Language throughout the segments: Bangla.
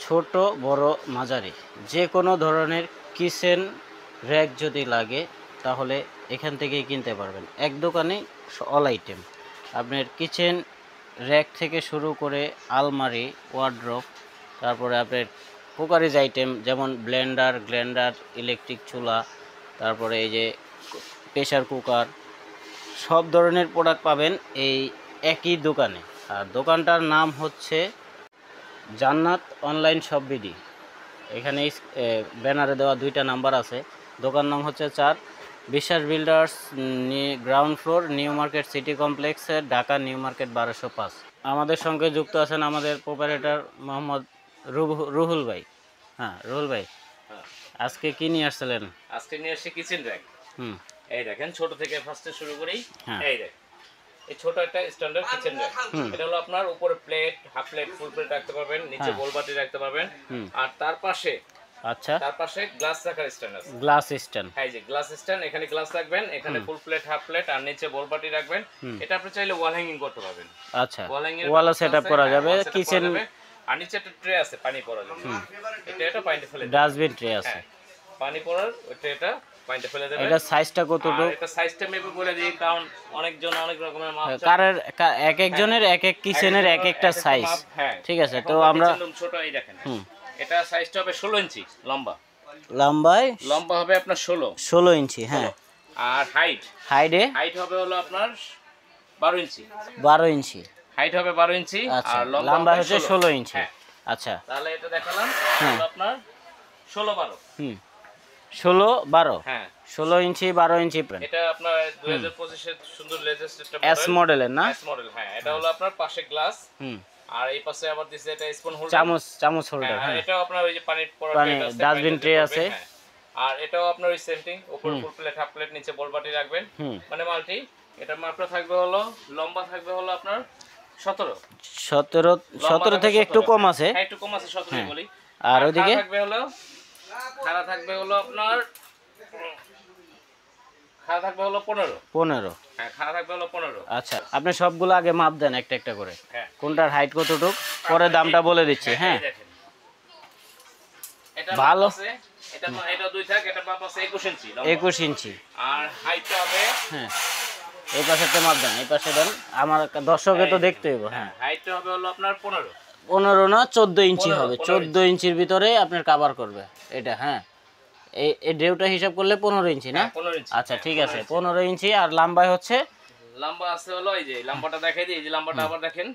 ছোট বড় মাঝারি যে কোনো ধরনের কিচেন র্যাক যদি লাগে তাহলে এখান থেকেই কিনতে পারবেন। এক দোকানে অল আইটেম, আপনার কিচেন র্যাক থেকে শুরু করে আলমারি, ওয়ার্ড্রপ, তারপরে আপনার কুকারিজ আইটেম যেমন ব্লেন্ডার, গ্রাইন্ডার, ইলেকট্রিক চুলা, তারপরে এই যে প্রেশার কুকার, সব ধরনের প্রোডাক্ট পাবেন এই একই দোকানে। আর দোকানটার নাম হচ্ছে জান্নাত অনলাইন শপ বিডি। এখানে ব্যানারে দেওয়া 2টা নাম্বার আছে। দোকান নাম হচ্ছে 4 বিশ্বাস builders, ground floor, new market city কমপ্লেক্সের, ঢাকা নিউ মার্কেট 1205। আমাদের সঙ্গে যুক্ত আছেন আমাদের প্রোপারেটর মোহাম্মদ রুহুল ভাই। হ্যাঁ রুহুল ভাই, আজকে কি নিয়ে আসছিলেন? আজকে নিয়ে আসছি কিচেন র্যাক। এই দেখেন ছোট থেকে ফার্স্টে শুরু করি। এই দেখ, এই ছোট একটা স্ট্যান্ডার্ড কিচেন র্যাক। এটা হলো আপনার উপরে plate, half plate, full plate রাখতে পারবেন, নিচে গোল বাটি রাখতে পারবেন। আর তার পাশে তার পাশে গ্লাস রাখার স্ট্যান্ড আছে। গ্লাস স্ট্যান্ড, এই যে গ্লাস স্ট্যান্ড, এখানে গ্লাস রাখবেন, এখানে ফুল প্লেট, হাফ প্লেট আর নিচে বোল বাটি রাখবেন। এটা আপনি চাইলে ওয়াল হ্যাঙ্গিং করতে পারবেন। আচ্ছা, ওয়ালও সেটআপ করা যাবে। কিচেন আর নিচে একটা ট্রে আছে পানি পড়ার জন্য। এটা পানিতে ফেলে ডাস্টবিন ট্রে আছে, পানি পড়ার ওই ট্রেটা পানিতে ফেলে দেবেন। এটা সাইজটা কতটুকু? এটা সাইজটা মেপে বলে দিই, কারণ অনেকজন অনেক রকমের মাপ চায়। কারের এক একজনের এক এক কিচেনের এক একটা সাইজ। ঠিক আছে, তো আমরা ছোট এই দেখেন, এটা সাইজটা হবে 16 ইঞ্চি লম্বা। লম্বা হবে আপনার 16 ইঞ্চি। হ্যাঁ, আর হাইট হবে হলো আপনার 12 ইঞ্চি। হাইট হবে 12 ইঞ্চি আর লম্বা হচ্ছে 16 ইঞ্চি। আচ্ছা, তাহলে এটা দেখালাম আপনার 16 12। 16 12। হ্যাঁ, 16 ইঞ্চি 12 ইঞ্চি। এটা আপনার 2025 এর সুন্দর লেটেস্ট একটা এস মডেলের না? S model. হ্যাঁ, এটা হলো আপনার পাশে গ্লাস, আর এই পাশে আবার দিছে এটা স্পুন হোল্ডার, চামচ হোল্ডার। হ্যাঁ, এটাও আপনার ওই যে পানির পড়া ডাস্টবিন ট্রে আছে। আর এটাও আপনার ওই সেম থিং, উপরে ফুল প্লেট, হাফ প্লেট, নিচে বল বাটি রাখবেন, মানে মাল্টি। এটা মাপটা থাকবে হলো, লম্বা থাকবে হলো আপনার 17 থেকে একটু কম আছে। হ্যাঁ, একটু কম আছে, 17 বলি। আর ওইদিকে থাকবে হলো আপনার খাড়া থাকবে হলো 15। হ্যাঁ, খাড়া থাকবে হলো 15। আচ্ছা, আপনি সবগুলো আগে মাপ দেন একটা একটা করে, কোনটার হাইট কতটুক, পরে দামটা বলে দিচ্ছি। হ্যাঁ, এটা ভালো আছে, এটা 2 থাক, এটা মাপ আছে 21 ইঞ্চি। 21 ইঞ্চি। আর হাইটটা হবে, হ্যাঁ, এই পাশেরটা মাপ দেন, এই পাশে দেন, আমার দর্শকে তো দেখতে হইব। হ্যাঁ, হাইটটা হবে হলো আপনার 15 না 14 ইঞ্চি হবে। 14 ইঞ্চির ভিতরে আপনার কভার করবে এটা। হ্যাঁ, এই ডেউটা হিসাব করলে 15 ইঞ্চি না? 15 ইঞ্চি। আচ্ছা, ঠিক আছে, 15 ইঞ্চি। আর লম্বায় হচ্ছে, লম্বা আছে হলো এই যে লম্বাটা দেখাই দিই, এই যে লম্বাটা আবার দেখেন।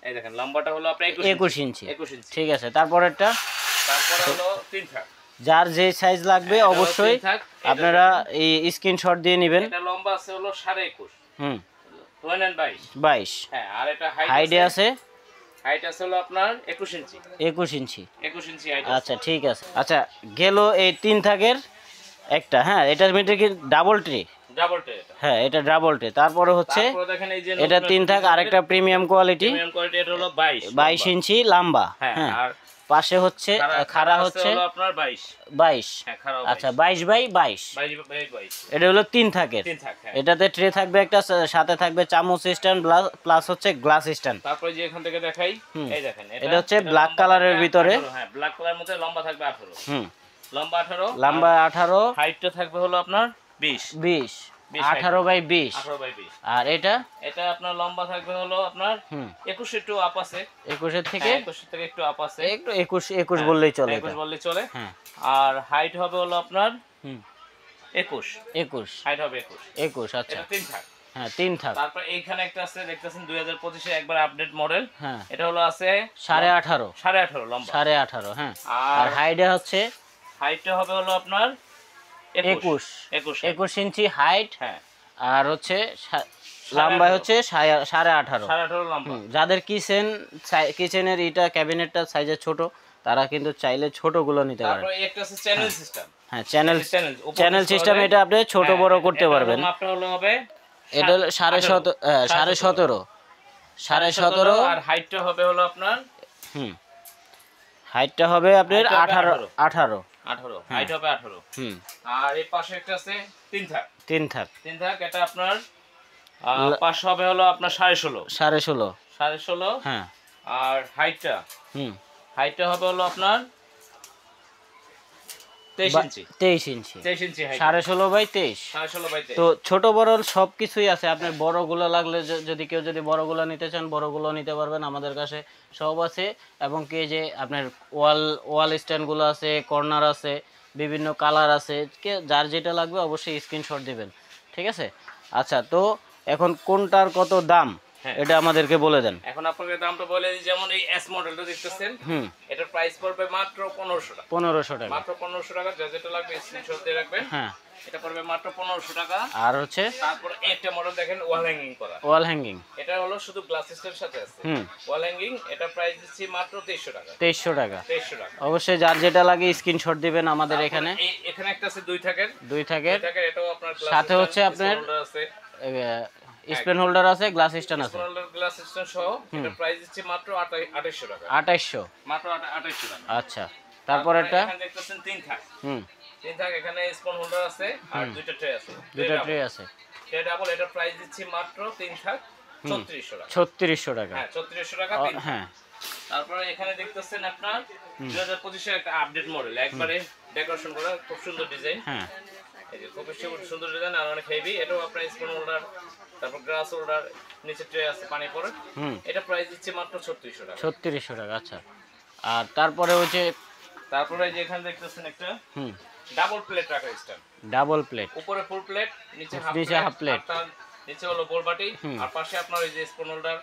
এই দেখেন, লম্বাটা হলো আপনার 21 ইঞ্চি। ঠিক আছে, তারপরেরটা, তারপরে হলো 3 থাক। যার যে সাইজ লাগবে অবশ্যই আপনারা এই স্ক্রিনশট দিয়ে নেবেন। এটা লম্বা আছে হলো 21.5। 22। হ্যাঁ, আর এটা হাইটে আছে, হাইট আছে হলো আপনার 21 ইঞ্চি। 21 ইঞ্চি হাইট। আচ্ছা, ঠিক আছে। আচ্ছা, গেল এই 3 থাকের একটা। হ্যাঁ, এটার মধ্যে কি ডাবল ট্রে? হ্যাঁ, এটা ডাবল ট্রে। তারপরে হচ্ছে এটা 3 থাক, আরেকটা প্রিমিয়াম কোয়ালিটি। এটা হলো 22 ইঞ্চি লম্বা। হ্যাঁ, আর পাশে হচ্ছে খাড়া হচ্ছে আপনার 22। আচ্ছা, 22 বাই 22। এটা হলো 3 থাকের। এটাতে ট্রে থাকবে একটা, সাথে থাকবে চামচ স্ট্যান্ড প্লাস হচ্ছে গ্লাস স্ট্যান্ড। তারপরে যে এখান থেকে দেখাই, এই দেখেন, এটা হচ্ছে ব্ল্যাক কালারের ভিতরে। হ্যাঁ, ব্ল্যাক কালারের মধ্যে লম্বা থাকবে 18। লম্বা 18। হাইটটা থাকবে হলো আপনার 20। 18 বাই 20। আর এটা আপনার লম্বা থাকবে হলো আপনার 21, একটু আপ আছে। 21 থেকে একটু আপ আছে, একটু 21 বললেই চলে। 21 বললেই চলে। হ্যাঁ, আর হাইট হবে হলো আপনার 21। হাইট হবে 21। আচ্ছা, এটা 3 থাক। হ্যাঁ, 3 থাক। তারপর এইখানে একটা আছে, দেখতেছেন 2025 এ একবার আপডেট মডেল। হ্যাঁ, এটা হলো আছে 18.5 লম্বা। 18.5। হ্যাঁ, আর হাইটে হচ্ছে, হাইটটা হবে হলো আপনার 21 ইঞ্চি হাইট। হ্যাঁ, আর হচ্ছে লম্বায় হচ্ছে 18.5 লম্বা। যাদের কিচেনের এটা ক্যাবিনেটটা সাইজে ছোট, তারা কিন্তু চাইলে ছোটগুলো নিতে পারে। তারপর একটা আছে চ্যানেল সিস্টেম। হ্যাঁ, চ্যানেল সিস্টেম, এটা আপনি ছোট বড় করতে পারবেন। মাপটা হলো হবে এটা 17.5। আর হাইটটা হবে হলো আপনার, হাইটটা হবে আপনার 18। হাইট হবে 18। আর এই পাশে একটা আছে 3 থাক। এটা আপনার পাশ হবে হলো আপনার 16.5। সাড়ে ষোলো। হ্যাঁ, আর হাইটটা হাইটটা হবে হলো আপনার 23 ইঞ্চি। 23 ইঞ্চি 23 ইঞ্চি হাইট, 16.5 বাই 23। 16.5 বাই 23। তো ছোট বড় সব কিছুই আছে, আপনার বড়গুলো লাগলে যদি কেউ যদি বড়গুলো নিতে চান বড়গুলো নিতে পারবেন, আমাদের কাছে সব আছে। এবং কি যে আপনার ওয়াল স্ট্যান্ডগুলো আছে, কর্নার আছে, বিভিন্ন কালার আছে, যার যেটা লাগবে অবশ্যই স্ক্রিনশট দিবেন, ঠিক আছে? আচ্ছা, তো এখন কোনটার কত দাম এটা আমাদেরকে বলে দেন। এখন আপনাকে দামটা বলে দিই, যেমন এই এস মডেলটা দেখতেছেন, এটার প্রাইস পড়বে মাত্র 1500 টাকা। 1500 টাকা, মাত্র 1500 টাকা। যা যেটা লাগবে স্ক্রিনশট দিয়ে রাখবেন। হ্যাঁ, এটা পড়বে মাত্র 1500 টাকা। আর হচ্ছে তারপর একটা মডেল দেখেন ওয়াল হ্যাঙ্গিং করা, ওয়াল হ্যাঙ্গিং, এটা হলো শুধু গ্লাস সিস্টেমের সাথে আছে। ওয়াল হ্যাঙ্গিং, এটা প্রাইস দিচ্ছি মাত্র 2300 টাকা। 2300 টাকা। 2300 টাকা। অবশ্যই যার যেটা লাগে স্ক্রিনশট দিবেন আমাদের এখানে। এখানে একটা আছে দুই থাকের, এটাও আপনার গ্লাস সাথে হচ্ছে আপনার আছে, স্পেন হোল্ডার আছে, গ্লাস স্ট্যান্ড আছে, গ্লাস সিস্টেম সহ। এটা প্রাইস দিচ্ছি মাত্র 2800 টাকা। 2800, মাত্র 2800 টাকা। আচ্ছা, তারপর এটা এখানে দেখতেছেন তিন থাক, তিন থাক, এখানে স্পুন হোল্ডার আছে আর দুইটা ট্রে আছে, দুইটা ট্রে আছে, ট্রে ডাবল। এটা প্রাইস দিচ্ছি মাত্র তিন থাক 3600 টাকা। 3600 টাকা, হ্যাঁ 3600 টাকা। হ্যাঁ। তারপরে এখানে দেখতেছেন আপনার 2025 এর একটা আপডেট মডেল, একবারে ডেকোরেশন করা, খুব সুন্দর ডিজাইন। হ্যাঁ, এই যে খুব সুন্দর ডিজাইন আর অনেক হেভি। এটাও আপনার স্পুন হোল্ডার, তারপর গ্লাস হোল্ডার, নিচে ট্রে আছে পানি পড়ে। এটা প্রাইস দিচ্ছি মাত্র 3600 টাকা। 3600 টাকা, আচ্ছা। আর তারপরে হচ্ছে তারপরে যে এখানে দেখতেছেন একটা ডাবল প্লেট রাখা স্ট্যান্ড, ডাবল প্লেট, উপরে ফুল প্লেট, নিচে হাফ প্লেট, তার নিচে হলো গোল বাটি, আর পাশে আপনার এই যে স্পুন হোল্ডার,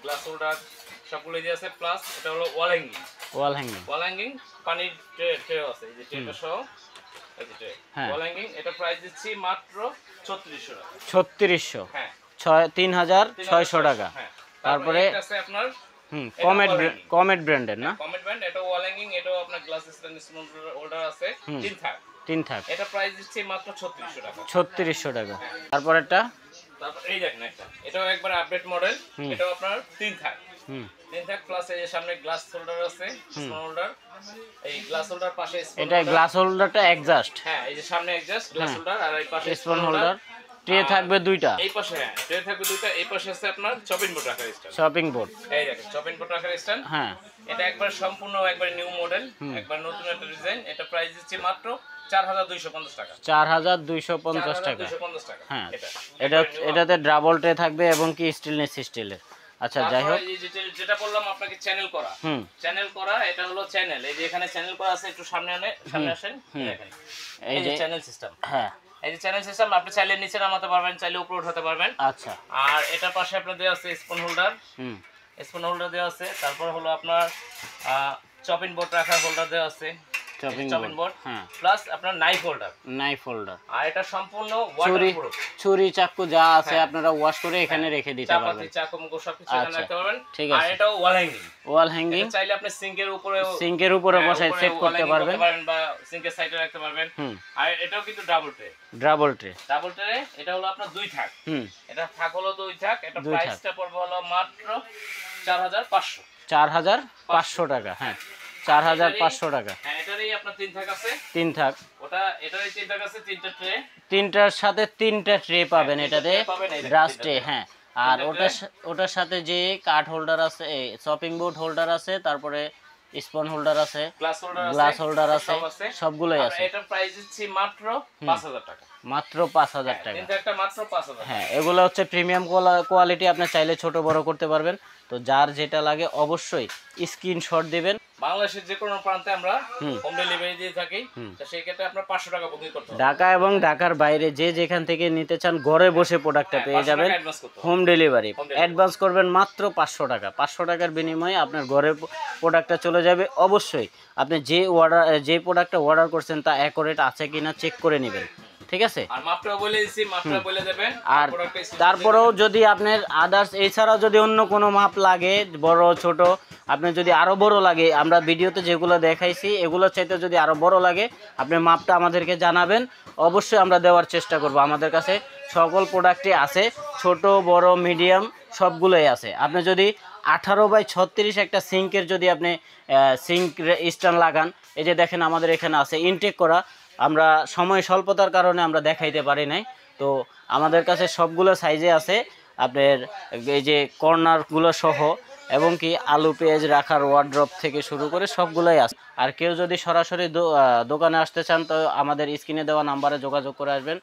গ্লাস হোল্ডার সবগুলো দিয়ে আছে। প্লাস এটা হলো ওয়াল হ্যাঙ্গিং, পানির ট্রে আছে, এই যে ট্রেটা সহ, এই যে ট্রে ওয়াল হ্যাঙ্গিং। এটা প্রাইস দিচ্ছি মাত্র 3600 টাকা। 3600, হ্যাঁ, 3600 টাকা। হ্যাঁ। তারপরে এটা আছে আপনার কমেট ব্র্যান্ডের, না? কমেট ব্র্যান্ড, এটা ওয়াল হ্যাঙ্গিং, এটাও আপনার গ্লাস স্ট্যান্ড স্পুন হোল্ডার আছে, তিন থাক। এটা প্রাইস দিচ্ছি মাত্র 3600 টাকা। 3600 টাকা। তারপরেরটা, তারপর এই দেখেন একটা, এটাও একবার আপডেট মডেল, এটাও আপনার তিন থাক, তিন থাক। প্লাস এই যে সামনে গ্লাস হোল্ডার আছে, স্পুন হোল্ডার, এই গ্লাস হোল্ডার পাশে এটা গ্লাস হোল্ডারটা এক্সস্ট, হ্যাঁ, এই যে সামনে এক্সস্ট গ্লাস হোল্ডার, আর এই পাশে স্পুন হোল্ডার। ট্রে থাকবে দুইটা, এই পাশে, হ্যাঁ ট্রে থাকবে দুইটা। এই পাশে আছে আপনার চপিং বোর্ড রাখার স্ট্যান্ড, শপিং বোর্ড, এই দেখেন চপিং বোর্ড রাখার স্ট্যান্ড। হ্যাঁ, এটা একবার সম্পূর্ণ একবার নিউ মডেল, একবার নতুন একটা ডিজাইন। এটা প্রাইস দিচ্ছি মাত্র 4250 টাকা। 4250 টাকা, 4250 টাকা। হ্যাঁ। এটাতে ডাবল ট্রে থাকবে এবং কি স্টেনলেস স্টিলের। আচ্ছা, যাই হোক, যেটা বললাম আপনাকে চ্যানেল করা, এটা হলো চ্যানেল। এই যে এখানে চ্যানেল করা আছে, একটু সামনে আসেন, দেখেন এই যে চ্যানেল সিস্টেম। হ্যাঁ, এই যে চ্যানেল সিস্টেম, আপনি চাইলে নিচে নামাতে পারবেন, চাইলে উপরে উঠাতে পারবেন। আচ্ছা, আর এটার পাশে আপনার দেওয়া আছে স্পুন হোল্ডার, দেওয়া আছে। তারপর হলো আপনার চপিং বোর্ড রাখার হোল্ডার দেওয়া আছে, চপিং বোর্ড, প্লাস আপনার নাইফ হোল্ডার। আর এটা সম্পূর্ণ ওয়াটারপ্রুফ, ছুরি চাকু যা আছে আপনারা ওয়াশ করে এখানে রেখে দিতে পারবেন, চাপাতি চাকু মুখো সবকিছু এখানে রাখতে পারবেন। ঠিক আর আছে। এটাও ওয়াল হ্যাঙ্গিং, চাইলে আপনি সিঙ্কের উপরে বসায় সেট করতে পারবেন, বা সিঙ্কের সাইডে রাখতে পারবেন। আর এটাও কিন্তু ডাবল ট্রে, এটা হলো আপনার দুই থাক, এটা থাক হলো দুই থাক। এটা প্রাইসটা পড়বে হলো মাত্র 4500 টাকা। হ্যাঁ, 4500 টাকা। হ্যাঁ, এটারই আপনার তিন থাক আছে, এটারই তিন থাক আছে, তিনটা ট্রে, তিনটার সাথে তিনটা ট্রে পাবেন এটাতে, ব্রাশ ট্রে। হ্যাঁ, আর ওটার সাথে যে কাঠ হোল্ডার আছে, শপিং বোর্ড হোল্ডার আছে, তারপরে স্পুন হোল্ডার আছে, গ্লাস হোল্ডার আছে, সবগুলোই আছে। এটার প্রাইস দিচ্ছি মাত্র 5000 টাকা। মাত্র 5000 টাকা। তিনটা মাত্র 5000। হ্যাঁ, এগুলো হচ্ছে প্রিমিয়াম কোয়ালিটি, আপনি চাইলে ছোট বড় করতে পারবেন। তো যার যেটা লাগে অবশ্যই স্ক্রিনশট দিবেন। বাংলাদেশের যে কোনো প্রান্তে আমরা হোম ডেলিভারি দিয়ে থাকি, তো সেই ক্ষেত্রে আপনার 500 টাকা বুকিং করতে হবে। ঢাকা এবং ঢাকার বাইরে যে যেখান থেকে নিতে চান ঘরে বসে প্রোডাক্টটা পেয়ে যাবেন, হোম ডেলিভারি। অ্যাডভান্স করবেন মাত্র 500 টাকা। 500 টাকার বিনিময়ে আপনার ঘরে প্রোডাক্টটা চলে যাবে। অবশ্যই আপনি যে প্রোডাক্টটা অর্ডার করছেন তা অ্যাকুরেট আছে কিনা চেক করে নেবেন, ঠিক আছে? আর মাপটা বলে দিছি, মাপটা বলে দেবেন। আর তারপরেও যদি আপনার আদার্স এছাড়াও যদি অন্য কোনো মাপ লাগে, বড় ছোট, আপনার যদি আরো বড় লাগে, আমরা ভিডিওতে যেগুলো দেখাইছি এগুলো চাইতে যদি আরো বড় লাগে, আপনি মাপটা আমাদেরকে জানাবেন, অবশ্যই আমরা দেওয়ার চেষ্টা করব। আমাদের কাছে সকল প্রোডাক্টই আছে, ছোট বড় মিডিয়াম সবগুলোই আছে। আপনি যদি 18x36 একটা সিঙ্কের যদি আপনি সিঙ্ক স্ট্যান্ড লাগান, এই যে দেখেন আমাদের এখানে আছে ইনটেক করা, আমরা সময় স্বল্পতার কারণে আমরা দেখাইতে পারি নাই। তো আমাদের কাছে সবগুলো সাইজে আছে, আপনার এই যে কর্নারগুলো সহ এবং কি আলু পেঁয়াজ রাখার ওয়ার্ড্রপ থেকে শুরু করে সবগুলাই আছে। আর কেউ যদি সরাসরি দোকানে আসতে চান তো আমাদের স্ক্রিনে দেওয়া নাম্বারে যোগাযোগ করে আসবেন।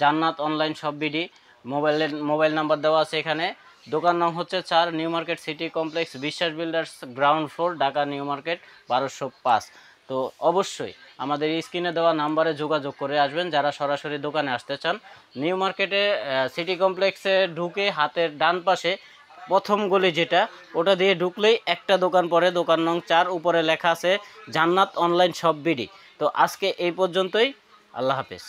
জান্নাত online shop BD, mobile number দেওয়া আছে এখানে। দোকান নাম হচ্ছে 4 নিউ মার্কেট সিটি কমপ্লেক্স, বিশ্বাস builders, ground floor, Dhaka new market 1205। তো অবশ্যই আমাদের স্ক্রিনে দেওয়া নাম্বারে যোগাযোগ করে আসবেন যারা সরাসরি দোকানে আসতে চান। নিউ মার্কেটে সিটি কমপ্লেক্সে ঢুকে হাতের ডান পাশে প্রথম গলি যেটা, ওটা দিয়ে ঢুকলেই একটা দোকান পরে, দোকান নং 4, উপরে লেখা আছে জান্নাত অনলাইন শপ বিডি। তো আজকে এই পর্যন্তই, আল্লাহ হাফেজ।